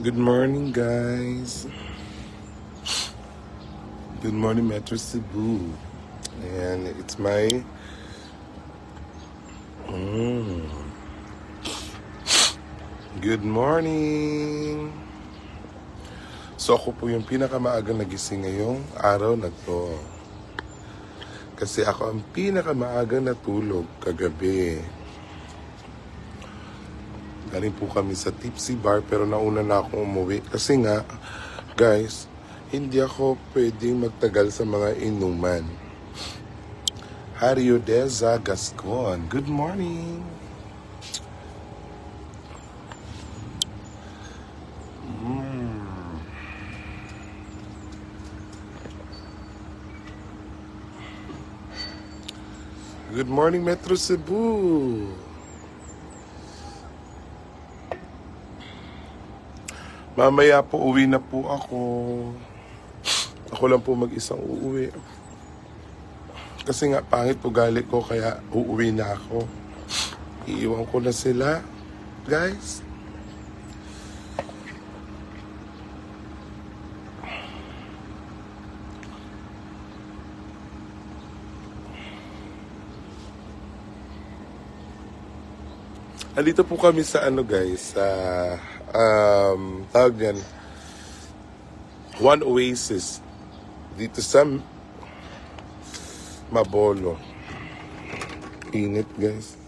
Good morning, guys. Good morning, Metro Cebu. And it's my good morning. So ako po yung pinakamaagang nagising ngayong araw na to. Kasi ako ang pinakamaagang natulog kagabi. Galing po kami sa Tipsy Bar pero nauna na akong umuwi. Kasi nga, guys, hindi ako pwedeng magtagal sa mga inuman. Hario Deza Gascon. Good morning. Good morning, Metro Cebu. Mamaya po uwi na po ako. Ako lang po mag-isang uuwi. Kasi nga pangit ugali ko kaya uuwi na ako. Iiwan ko na sila, guys. Andito po kami sa guys, sa tawag yan, One Oasis dito sa Mabolo. Init, guys.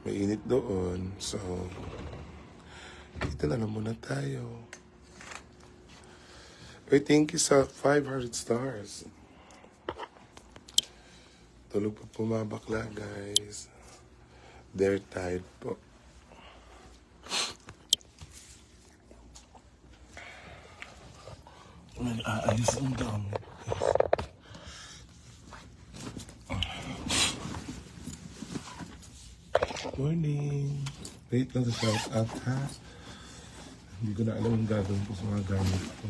May init doon. So, dito na lang muna tayo. Okay, thank you sa 500 stars. Tulog pa pumabakla, guys. They're tired po. Nag-aayos ang gamit. Morning. Wait lang sa shout out, ha? Hindi ko na alam yung gagawin ko sa mga gamit ko.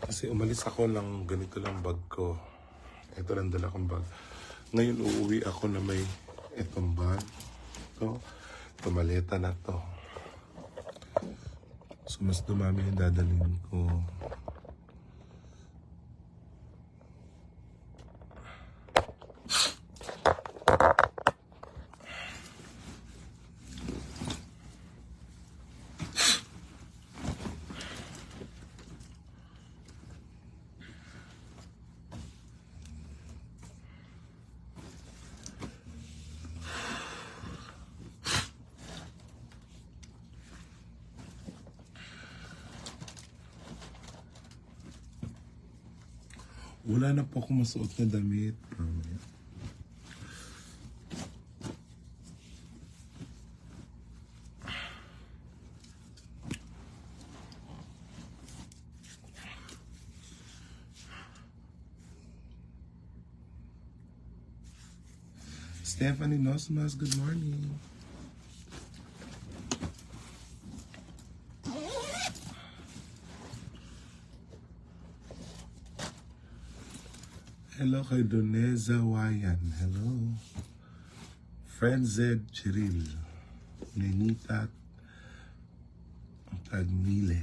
Kasi umalis ako ng ganito lang bag ko. Ito lang dala kong bag. Ngayon uuwi ako na may itong bag. Ito maleta na to. So mas dumami yung dadalhin ko. Wala na po akong masuot na damit. Stephanie Nosmas, good morning. Hello kay Doneza Wayan. Hello. Friend Zed Chiril. Nenita Tagmile.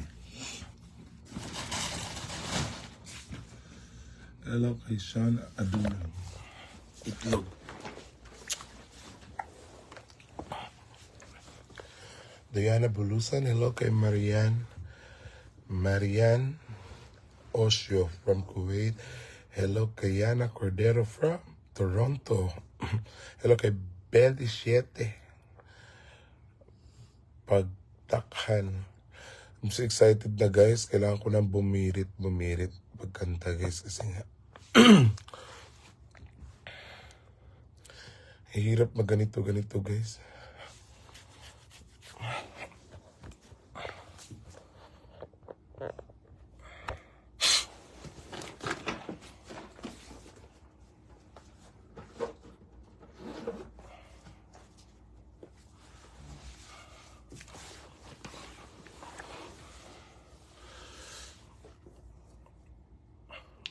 Hello kay Sean Aduna. Itlog. Diana Bulusan. Hello kay Marian Osho from Kuwait. Hello kay Yana Cordero from Toronto. Hello kay 27 Pagtakhan. I'm so excited na, guys. Kailangan ko nang bumirit pagkanta, guys. Kasi nga hirap ganito, guys.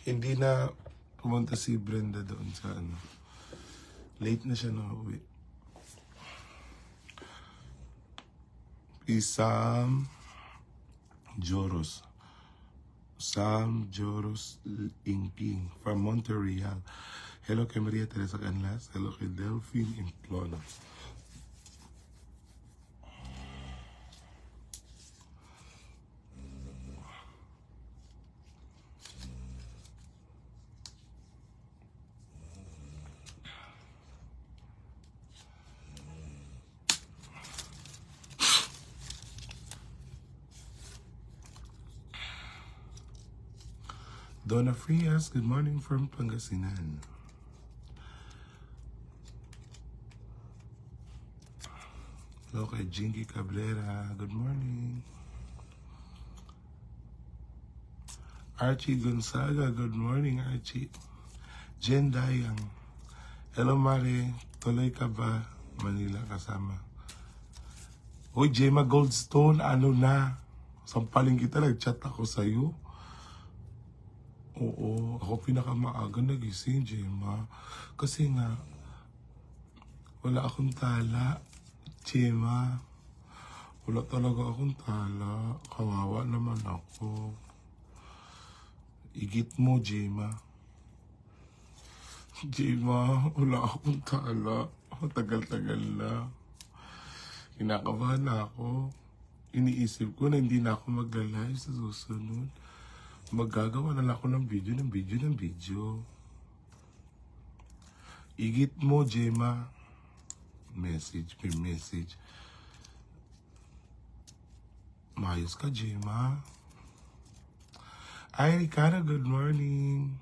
Hindi na pumunta si Brenda doon sa Late na siya na uwi. Isam Joros. Sam Joros Ingking from Montreal. Hello kay Maria Teresa Canlas. Hello kay Delphine Implona. Donna Frias, good morning from Pangasinan. Hello kay Jinky Cabrera, good morning. Archie Gonzaga, good morning Archie. Jen Dayang, hello Mare, tuloy ka ba Manila kasama? Uy, Gemma Goldstone, ano na? Sampaling kita, nag-chat ako sa'yo. Oo, ako pinakamaaga nagising, Gemma. Kasi nga, wala akong tala, Gemma. Wala talaga akong tala. Kawawa naman ako. Igit mo, Gemma. Gemma, wala akong tala. Tagal-tagal na. Kinakabahan na ako. Iniisip ko na hindi na ako mag-live sa susunod. Magagawa na lang ako ng video. Igit mo, Gemma. May message. Mayos ka, Gemma. Hi, Ricardo, good morning.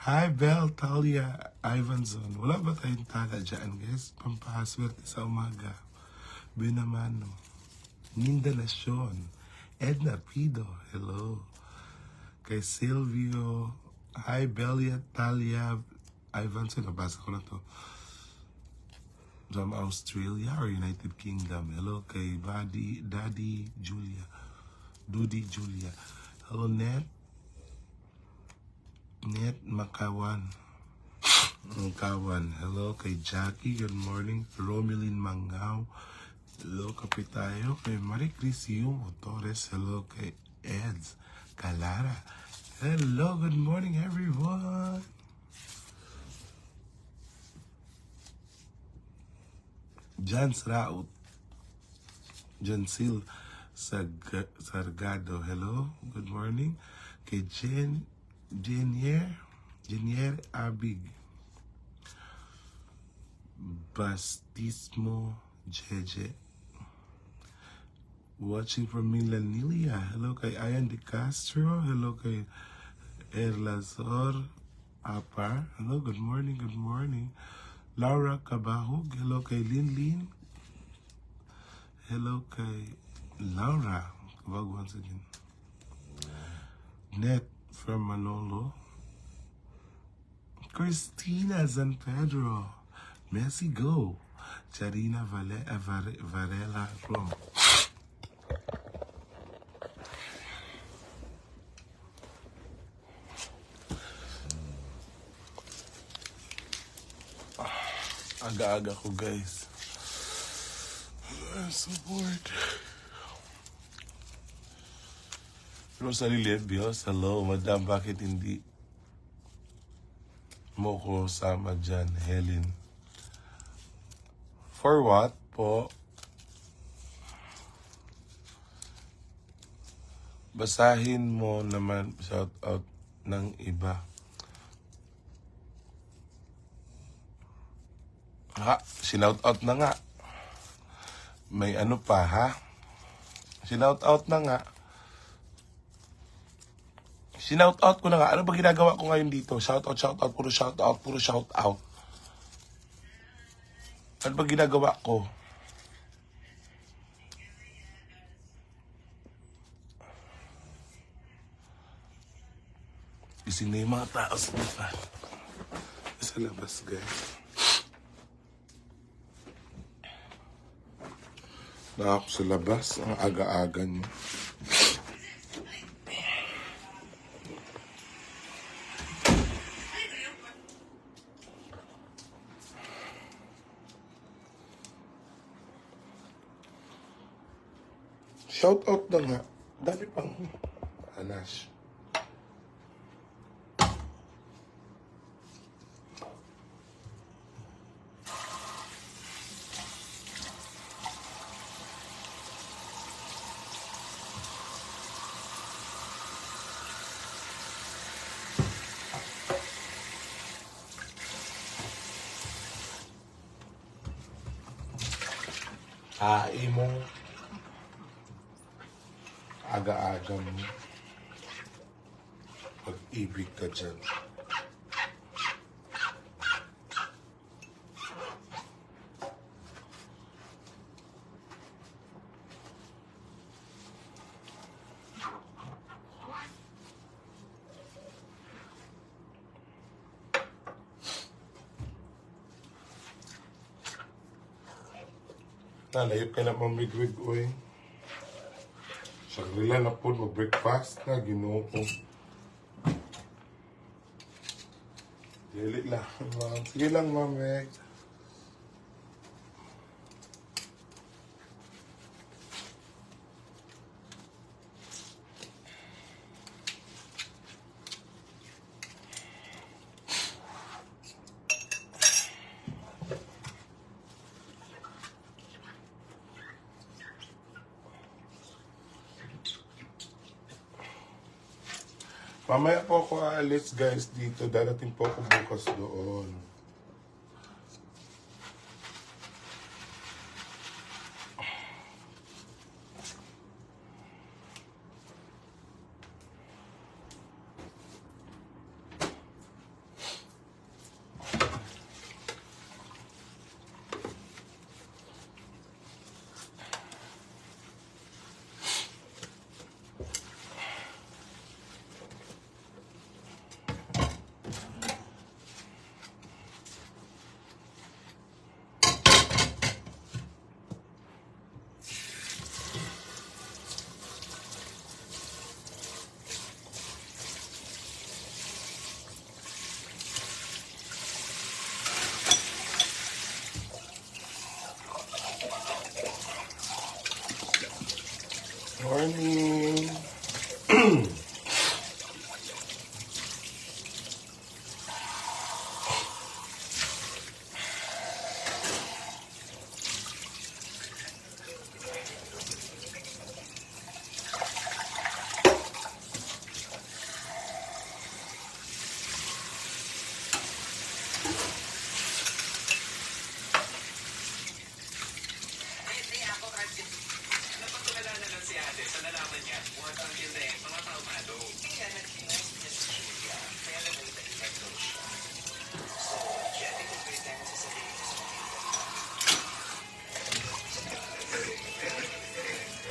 Hi, Bel, Talia, Ivanson. Wala ba tayong tala dyan, guys? Pampaswerte sa umaga. Binamano. Nindalasyon. Edna Pido, hello. Kay Silvio. Hi, Belia, Talia, Ivanson. Nabasa ko na to. From Australia or United Kingdom. Hello kay Daddy Julia. Dudy Julia. Hello, Net Makawan. Hello kay Jackie. Good morning. Romelyn Mangaw. Hello kapitayo kay Marie Crisio Torres. Hello kay Eds Calara. Hello, good morning everyone. Jans Raut. Jansil Sargado. Hello, good morning. Kay Jenier Abig. Bastismo Jeje. Watching from Milanilia. Hello kay Ian De Castro. Hello kay Erlazor Apar. Hello, good morning. Laura Cabahug. Hello kay Linlin. Hello kay Laura Cabahug once again. Net from Manolo. Christina San Pedro. Messi go. Charina Varela from. Aga-aga ko, guys. I'm so bored. Rosalie Lebios, hello, madam, bakit hindi mo ko sama dyan, Helen? For what po? Basahin mo naman shout out ng iba. Ha, sinout out na nga. May ano pa, ha? Sinout out na nga. Sinout out ko na nga. Ano ba ginagawa ko ngayon dito? Shout out, puro shout out. Ano ba ginagawa ko? Gising na yung mga tao sa labas, guys. Na ako sa labas, ang aga-aga niyo. Shout out na nga. Dami pang Anash. Mo aga-aga mo pag-ibig ka dyan. Nalayot ka na mamigwig, oy. Sagrila na po, mag-breakfast na, Ginoo ko. Dili lang, ma'am. Sige lang, ma'am, eh. Mamaya po ako aalis, guys, dito. Darating po ako bukas doon. Morning!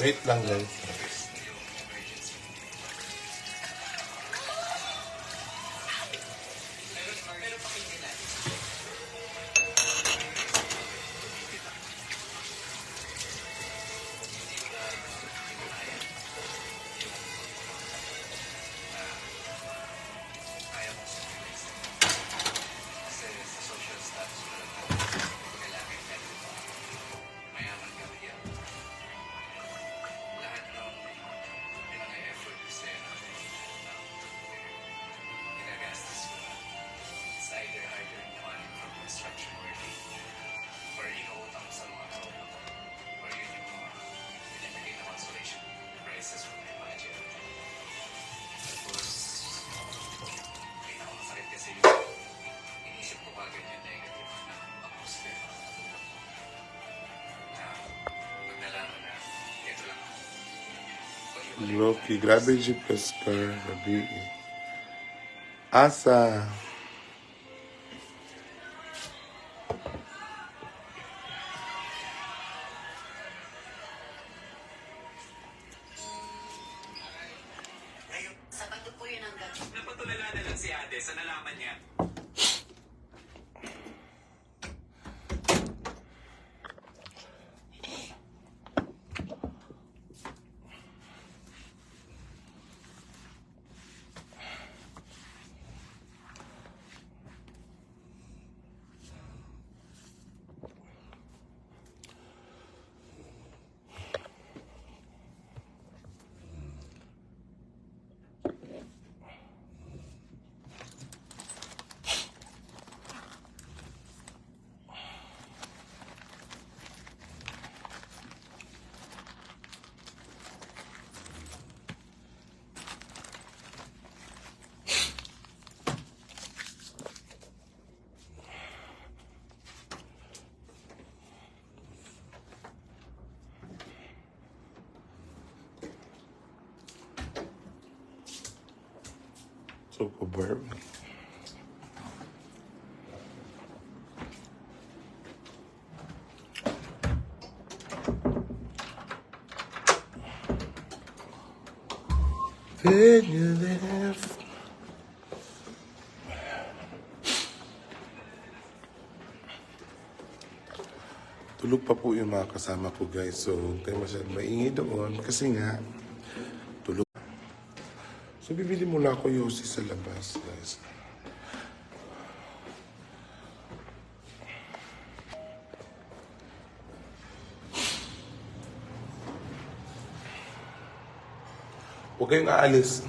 Wait lang, guys. Loki, grabe yung Oscar. Grabe eh. Asa. Sabato po yun ang gabi. Napatulala na lang si ate sa nalaman niya. So, over. Then you left. Tulog pa po yung mga kasama ko guys. So, huwag tayo masyadong maingay doon. Kasi nga, tulog. So, bibili muna ako yosi sa labas guys. Huwag kayong aalis.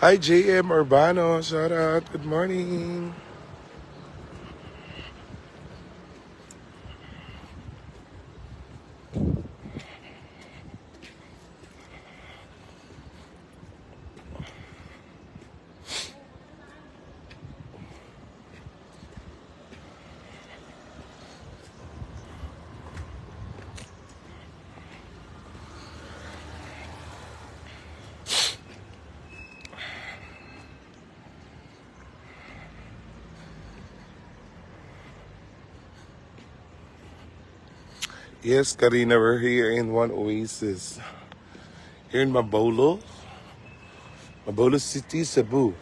Hi, JM Urbano. Shout out. Good morning. Yes, Karina, we're here in one oasis. Here in Mabolo. Mabolo City, Cebu.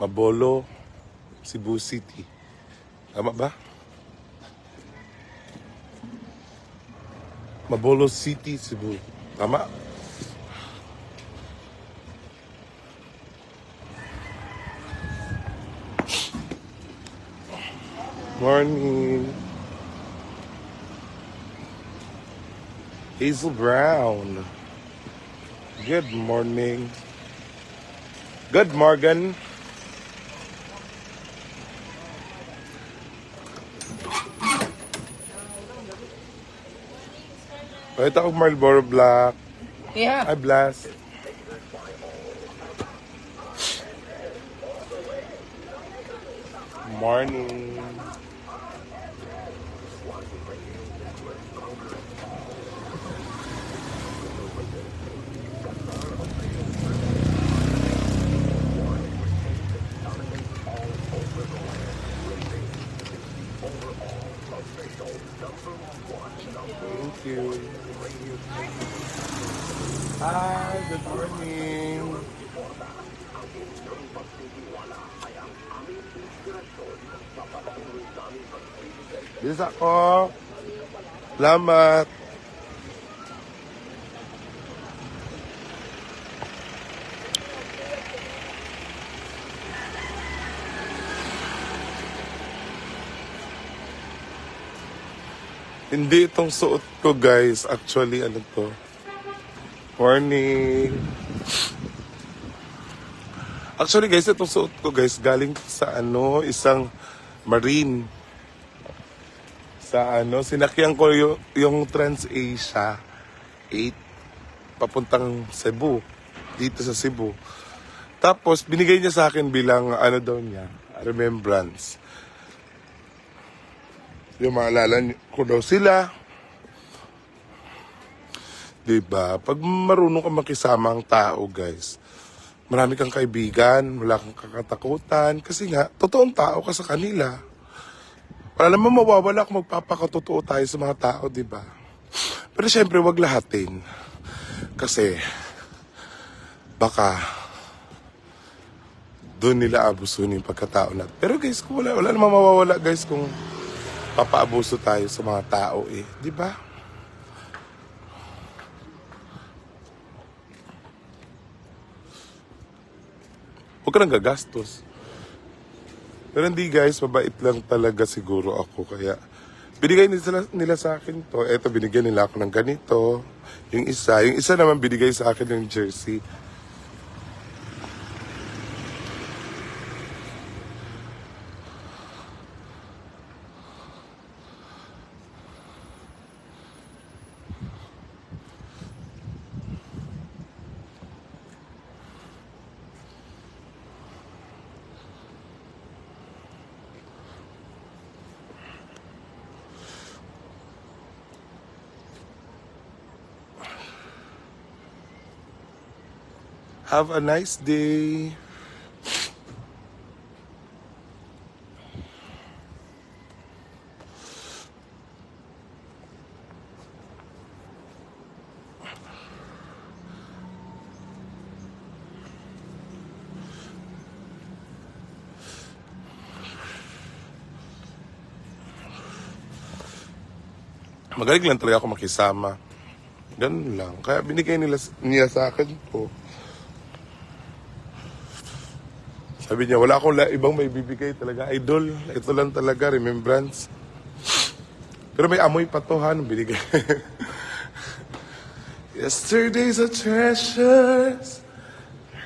Mabolo, Cebu City. Tama ba? Mabolo City, Cebu. Tama? Morning. Hazel Brown. Good morning. Good morning. Pakita ko Marlboro Black. Yeah. I blast. Morning. Thank you. Hi, good morning. Bisa ko. Salamat. Hindi itong suot ko guys. Actually, ano to? Morning. Actually guys, itong suot ko guys, galing sa ano, isang marine. Sa ano, sinakyan ko yung Trans-Asia 8 papuntang Cebu. Dito sa Cebu. Tapos, binigay niya sa akin bilang, ano daw niya, remembrance. Yung maalala ko daw sila. Diba? Pag marunong ka makisama ang tao, guys, marami kang kaibigan, wala kang kakatakutan. Kasi nga, totoong tao ka sa kanila. Wala naman mawawala kung magpapakatotoo tayo sa mga tao, diba? Pero syempre, wag lahatin. Kasi, baka, doon nila abusunin yung pagkatao natin. Pero guys, wala namang mawawala, guys, kung napapaabuso tayo sa mga tao eh. Di ba? Huwag ka nang gagastos. Pero hindi guys, mabait lang talaga siguro ako. Kaya binigay nila sa akin to. Eto, binigyan nila ako ng ganito. Yung isa naman binigay sa akin ng jersey. Have a nice day. Magaling lang talaga ako makisama. Ganun lang. Kaya binigay niya sa akin to. Sabi niya, wala akong ibang may bibigay talaga. Idol, ito lang talaga, remembrance. Pero may amoy pa to, ha, nung binigay. Yesterday's a treasures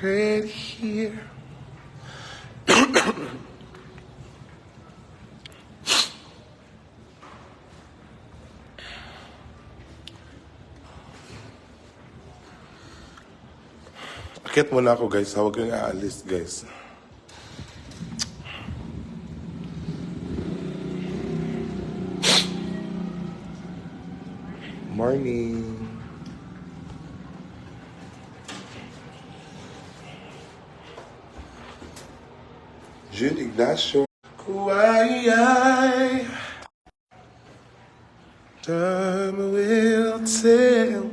right here. Akit muna ako, guys. Huwag kang aalis, guys. Morning. June Ignacio. Kuwai. Time will tell.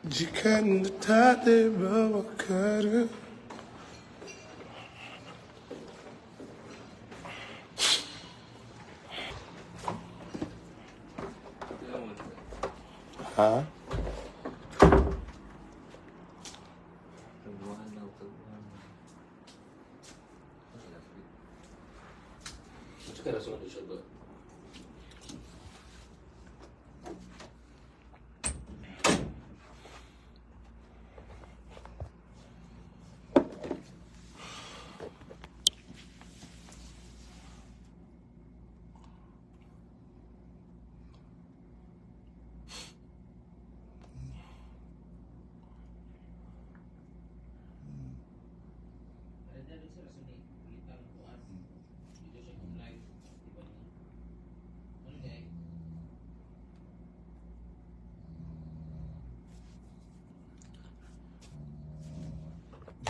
Jika ndatade bawa kara. Ha?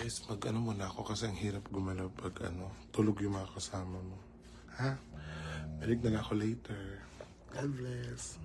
Guys, mag-ano muna ako kasi ang hirap gumalaw pag tulog yung mga kasama mo. Ha? Balik na lang ako later. God bless.